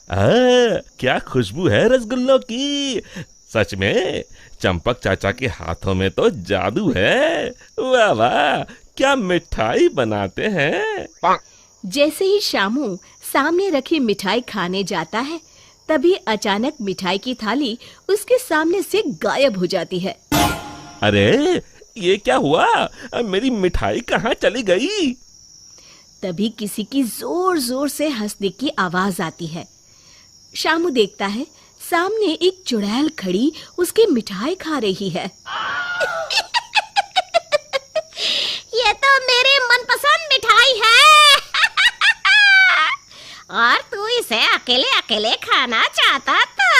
क्या खुशबू है रसगुल्लों की। सच में चंपक चाचा के हाथों में तो जादू है। वाह वाह, क्या मिठाई बनाते हैं। जैसे ही शामू सामने रखी मिठाई खाने जाता है, तभी अचानक मिठाई की थाली उसके सामने से गायब हो जाती है। अरे ये क्या हुआ, मेरी मिठाई कहाँ चली गई। तभी किसी की जोर जोर से हंसने की आवाज आती है। शामू देखता है सामने एक चुड़ैल खड़ी उसकी मिठाई खा रही है। ये तो मेरी मनपसंद मिठाई है। और तू इसे अकेले अकेले खाना चाहता था।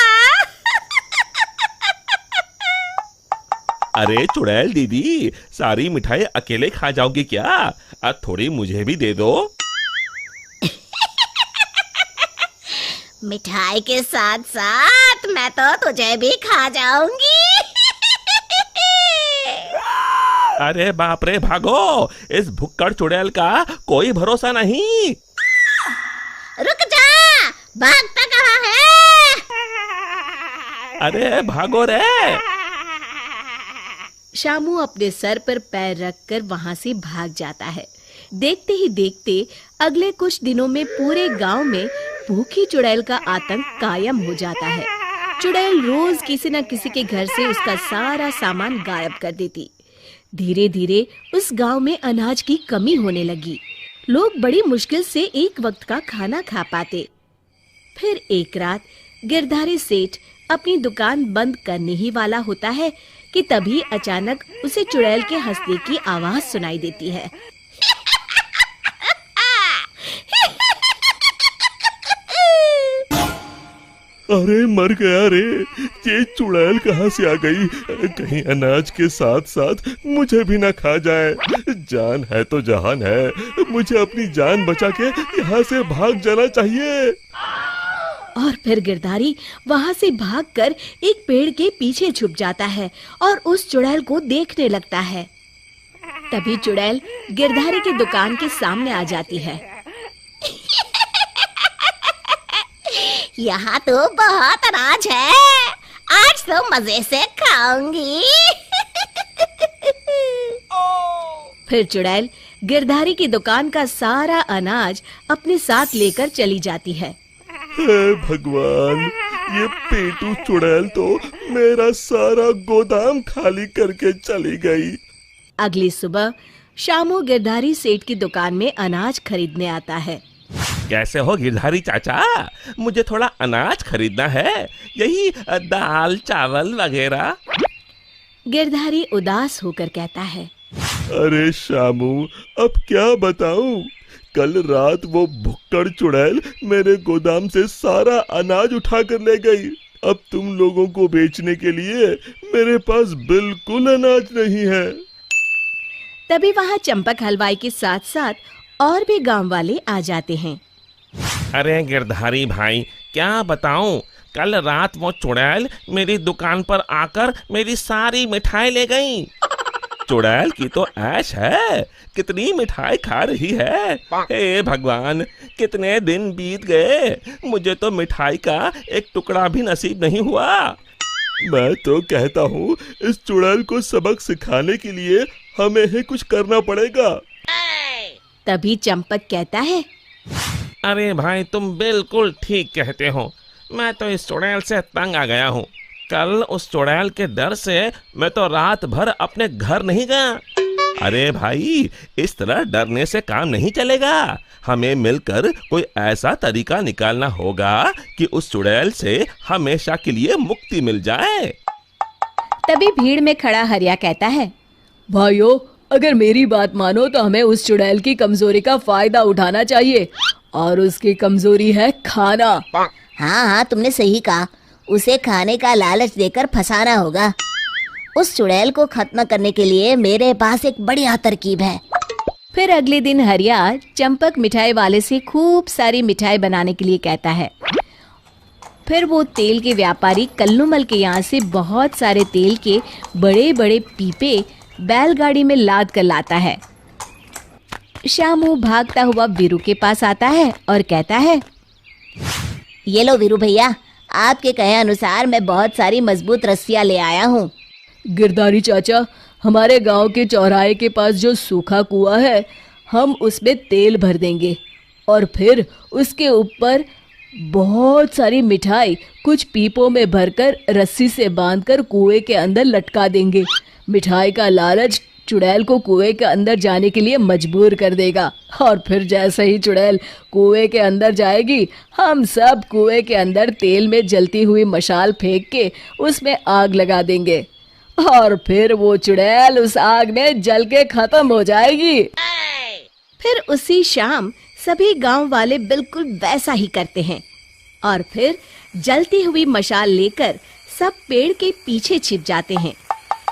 अरे चुड़ैल दीदी, सारी मिठाई अकेले खा जाओगी क्या? अब थोड़ी मुझे भी दे दो। मिठाई के साथ साथ मैं तो तुझे भी खा जाऊंगी। अरे बाप रे, भागो, इस भुक्कड़ चुड़ैल का कोई भरोसा नहीं। रुक जा, भागता कहाँ है? अरे भागो रे। शामू अपने सर पर पैर रखकर वहां से भाग जाता है। देखते ही देखते अगले कुछ दिनों में पूरे गांव में भूखी चुड़ैल का आतंक कायम हो जाता है। चुड़ैल रोज किसी न किसी के घर से उसका सारा सामान गायब कर देती। धीरे धीरे उस गांव में अनाज की कमी होने लगी। लोग बड़ी मुश्किल से एक वक्त का खाना खा पाते। फिर एक रात गिरधारी सेठ अपनी दुकान बंद करने ही वाला होता है कि तभी अचानक उसे चुड़ैल के हंसने की आवाज सुनाई देती है। अरे मर गया रे, ये चुड़ैल कहाँ से आ गई? कहीं अनाज के साथ साथ मुझे भी ना खा जाए। जान है तो जहान है, मुझे अपनी जान बचा के यहाँ से भाग जाना चाहिए। और फिर गिरधारी वहां से भागकर एक पेड़ के पीछे छुप जाता है और उस चुड़ैल को देखने लगता है। तभी चुड़ैल गिरधारी की दुकान के सामने आ जाती है। यहाँ तो बहुत अनाज है, आज तो मजे से खाऊंगी। फिर चुड़ैल गिरधारी की दुकान का सारा अनाज अपने साथ लेकर चली जाती है। हे भगवान, ये पेटू चुड़ैल तो मेरा सारा गोदाम खाली करके चली गई। अगली सुबह शामू गिरधारी सेठ की दुकान में अनाज खरीदने आता है। कैसे हो गिरधारी चाचा, मुझे थोड़ा अनाज खरीदना है, यही दाल चावल वगैरह। गिरधारी उदास होकर कहता है, अरे शामू, अब क्या बताऊं, कल रात वो भुक्कड़ चुड़ैल मेरे गोदाम से सारा अनाज उठा कर ले गई। अब तुम लोगों को बेचने के लिए मेरे पास बिल्कुल अनाज नहीं है। तभी वहाँ चंपक हलवाई के साथ साथ और भी गांव वाले आ जाते हैं। अरे गिरधारी भाई, क्या बताऊं, कल रात वो चुड़ैल मेरी दुकान पर आकर मेरी सारी मिठाई ले गई। चुड़ैल की तो ऐश है, कितनी मिठाई खा रही है। हे भगवान, कितने दिन बीत गए, मुझे तो मिठाई का एक टुकड़ा भी नसीब नहीं हुआ। मैं तो कहता हूँ इस चुड़ैल को सबक सिखाने के लिए हमें ही कुछ करना पड़ेगा। तभी चंपक कहता है, अरे भाई, तुम बिल्कुल ठीक कहते हो, मैं तो इस चुड़ैल से तंग आ गया हूँ। कल उस चुड़ैल के डर से मैं तो रात भर अपने घर नहीं गया। अरे भाई, इस तरह डरने से काम नहीं चलेगा, हमें मिलकर कोई ऐसा तरीका निकालना होगा कि उस चुड़ैल से हमेशा के लिए मुक्ति मिल जाए। तभी भीड़ में खड़ा हरिया कहता है, भाइयों, अगर मेरी बात मानो तो हमें उस चुड़ैल की कमजोरी का फायदा उठाना चाहिए, और उसकी कमजोरी है खाना। हाँ हाँ, तुमने सही कहा, उसे खाने का लालच देकर फंसाना होगा। उस चुड़ैल को खत्म करने के लिए मेरे पास एक बढ़िया तरकीब है। फिर अगले दिन हरिया चंपक मिठाई वाले से खूब सारी मिठाई बनाने के लिए कहता है। फिर वो तेल के व्यापारी कल्लूमल के यहाँ से बहुत सारे तेल के बड़े बड़े पीपे बैलगाड़ी में लाद कर लाता है। शामू भागता हुआ वीरू के पास आता है और कहता है, ये लो वीरू भैया, आपके कहे अनुसार मैं बहुत सारी मजबूत रस्सियां ले आया हूँ। गिरधारी चाचा, हमारे गांव के चौराहे के पास जो सूखा कुआं है, हम उसमें तेल भर देंगे और फिर उसके ऊपर बहुत सारी मिठाई कुछ पीपों में भरकर रस्सी से बांधकर कुएं के अंदर लटका देंगे। मिठाई का लालच चुड़ैल को कुएं के अंदर जाने के लिए मजबूर कर देगा और फिर जैसे ही चुड़ैल कुएं के अंदर जाएगी, हम सब कुएं के अंदर तेल में जलती हुई मशाल फेंक के उसमें आग लगा देंगे और फिर वो चुड़ैल उस आग में जल के खत्म हो जाएगी। फिर उसी शाम सभी गांव वाले बिल्कुल वैसा ही करते हैं और फिर जलती हुई मशाल लेकर सब पेड़ के पीछे छिप जाते हैं।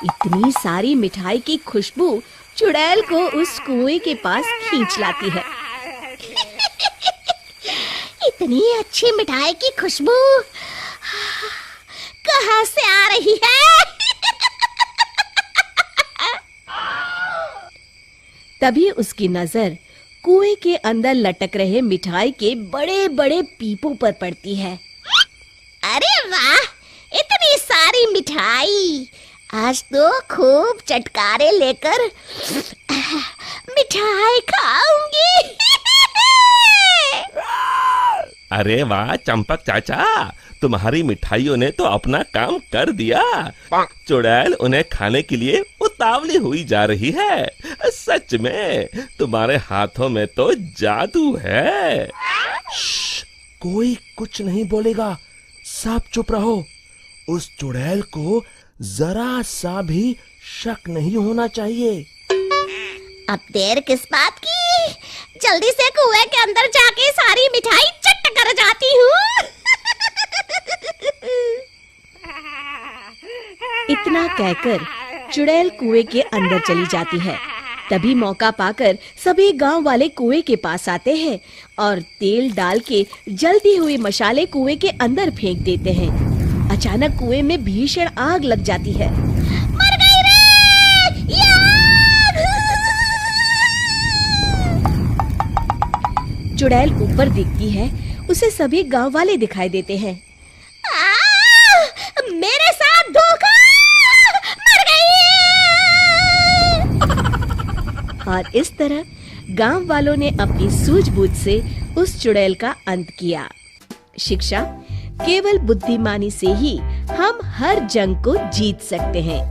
इतनी सारी मिठाई की खुशबू चुड़ैल को उस कुएं के पास खींच लाती है। इतनी अच्छी मिठाई की खुशबू कहाँ से आ रही है? तभी उसकी नजर कुएं के अंदर लटक रहे मिठाई के बड़े बड़े पीपों पर पड़ती है। अरे वाह, इतनी सारी मिठाई! आज तो खूब चटकारे लेकर मिठाई खाऊंगी। अरे वाह चंपक चाचा, तुम्हारी मिठाइयों ने तो अपना काम कर दिया। चुड़ैल उन्हें खाने के लिए उतावली हुई जा रही है। सच में तुम्हारे हाथों में तो जादू है। कोई कुछ नहीं बोलेगा, सब चुप रहो। उस चुड़ैल को जरा सा भी शक नहीं होना चाहिए। अब देर किस बात की? जल्दी से कुएं के अंदर जाके सारी मिठाई चट कर जाती हूँ। इतना कहकर चुड़ैल कुएं के अंदर चली जाती है। तभी मौका पाकर सभी गांव वाले कुएं के पास आते हैं और तेल डाल के जलती हुई मशाले कुएं के अंदर फेंक देते हैं। अचानक कुएं में भीषण आग लग जाती है। मर गई रे! चुड़ैल ऊपर दिखती है, उसे सभी गांव वाले दिखाई देते हैं। मेरे साथ धोखा! मर गई! और इस तरह गांव वालों ने अपनी सूझबूझ से उस चुड़ैल का अंत किया। शिक्षा, केवल बुद्धिमानी से ही हम हर जंग को जीत सकते हैं।